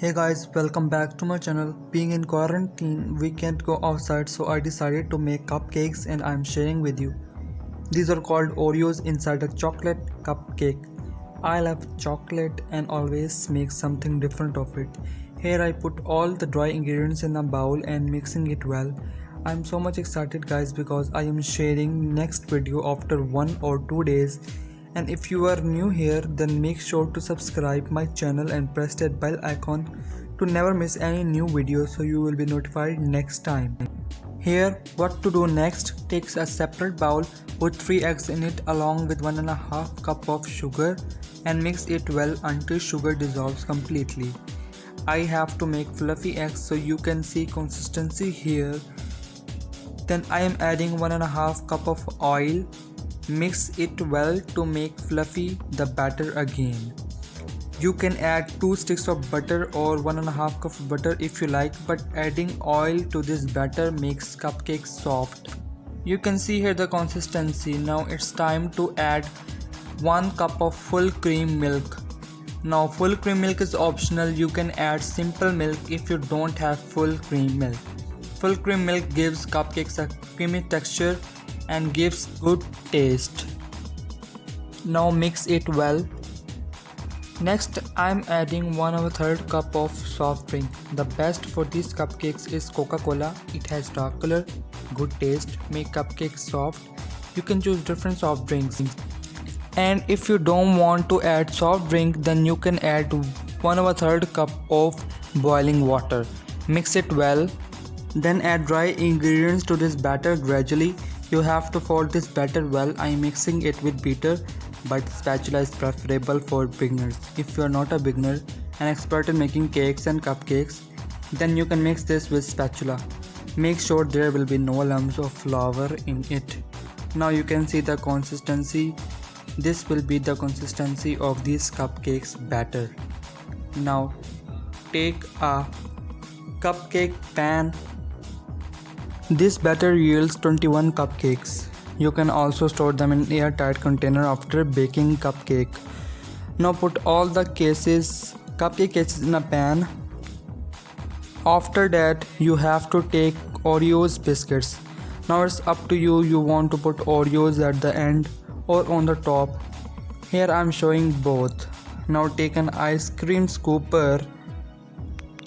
Hey guys, welcome back to my channel. Being in quarantine, we can't go outside, so I decided to make cupcakes and I'm sharing with you. These are called Oreos inside a chocolate cupcake. I love chocolate and always make something different of it. Here I put all the dry ingredients in a bowl and mixing it well. I'm so much excited guys because I am sharing next video after 1 or 2 days. And if you are new here, then make sure to subscribe my channel and press that bell icon to never miss any new video so you will be notified next time. Here, what to do next: take a separate bowl, put 3 eggs in it along with 1.5 cup of sugar and mix it well until sugar dissolves completely. I have to make fluffy eggs so you can see consistency here. Then I am adding 1.5 cup of oil. Mix it well to make fluffy the batter again. You can add 2 sticks of butter or 1.5 cup of butter if you like, but adding oil to this batter makes cupcakes soft. You can see here the consistency. Now it's time to add 1 cup of full cream milk. Now full cream milk is optional. You can add simple milk if you don't have full cream milk. Full cream milk gives cupcakes a creamy texture and gives good taste. Now mix it well. Next I'm adding 1/3 cup of soft drink. The best for these cupcakes is Coca Cola. It has dark color, good taste, make cupcakes soft. You can choose different soft drinks. And if you don't want to add soft drink, then you can add 1/3 cup of boiling water. Mix it well. Then add dry ingredients to this batter gradually. You have to fold this batter well. I am mixing it with beater, but spatula is preferable for beginners. If you are not a beginner, an expert in making cakes and cupcakes, then you can mix this with spatula. Make sure there will be no lumps of flour in it. Now you can see the consistency. This will be the consistency of these cupcakes batter. Now take a cupcake pan. This batter yields 21 cupcakes. You can also store them in airtight container after baking cupcake. Now put all the cupcake cases in a pan. After that you have to take Oreos biscuits. Now it's up to you. You want to put Oreos at the end or on the top. Here I'm showing both. Now take an ice cream scooper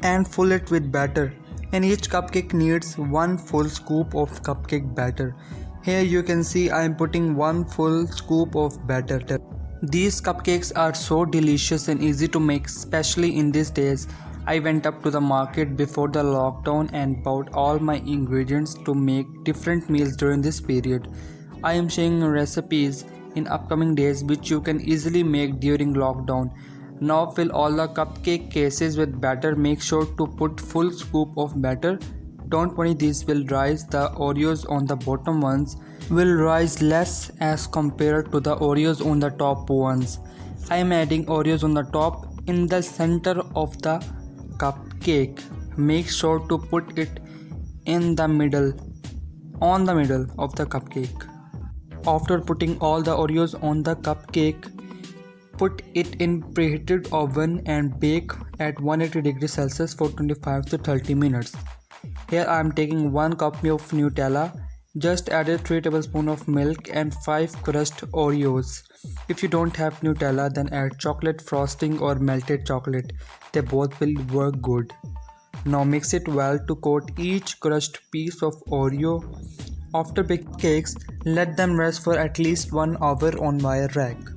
and fill it with batter. And each cupcake needs 1 full scoop of cupcake batter. Here you can see I am putting 1 full scoop of batter. These cupcakes are so delicious and easy to make, especially in these days. I went up to the market before the lockdown and bought all my ingredients to make different meals during this period. I am sharing recipes in upcoming days which you can easily make during lockdown. Now fill all the cupcake cases with batter. Make sure to put full scoop of batter. Don't worry, these will rise. The Oreos on the bottom ones will rise less as compared to the Oreos on the top ones. I am adding Oreos on the top in the center of the cupcake. Make sure to put it in the middle, on the middle of the cupcake. After putting all the Oreos on the cupcake, put it in preheated oven and bake at 180 degrees Celsius for 25 to 30 minutes. Here I am taking 1 cup of Nutella. Just added 3 tablespoons of milk and 5 crushed Oreos. If you don't have Nutella, then add chocolate frosting or melted chocolate. They both will work good. Now mix it well to coat each crushed piece of Oreo. After baking cakes, let them rest for at least 1 hour on wire rack.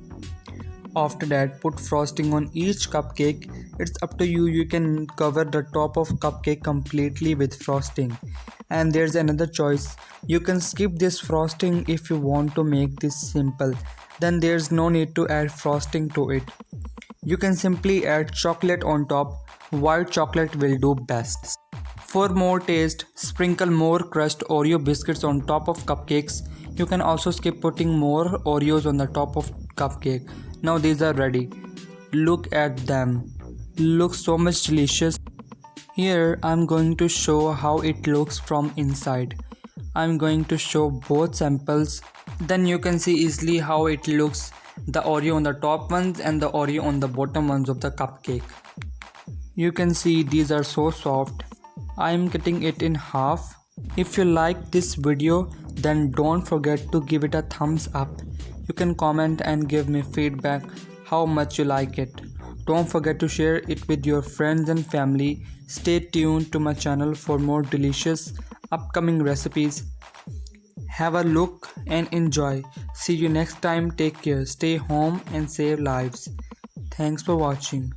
After that, put frosting on each cupcake. It's up to you. You can cover the top of cupcake completely with frosting. And there's another choice. You can skip this frosting if you want to make this simple. Then there's no need to add frosting to it. You can simply add chocolate on top. White chocolate will do best. For more taste, sprinkle more crushed Oreo biscuits on top of cupcakes. You can also skip putting more Oreos on the top of cupcake. Now these are ready. Look at them. Looks so much delicious. Here I'm going to show how it looks from inside. I'm going to show both samples. Then you can see easily how it looks. The Oreo on the top ones and the Oreo on the bottom ones of the cupcake. You can see these are so soft. I am cutting it in half. If you like this video, then don't forget to give it a thumbs up. You can comment and give me feedback how much you like it. Don't forget to share it with your friends and family. Stay tuned to my channel for more delicious upcoming recipes. Have a look and enjoy. See you next time. Take care. Stay home and save lives. Thanks for watching.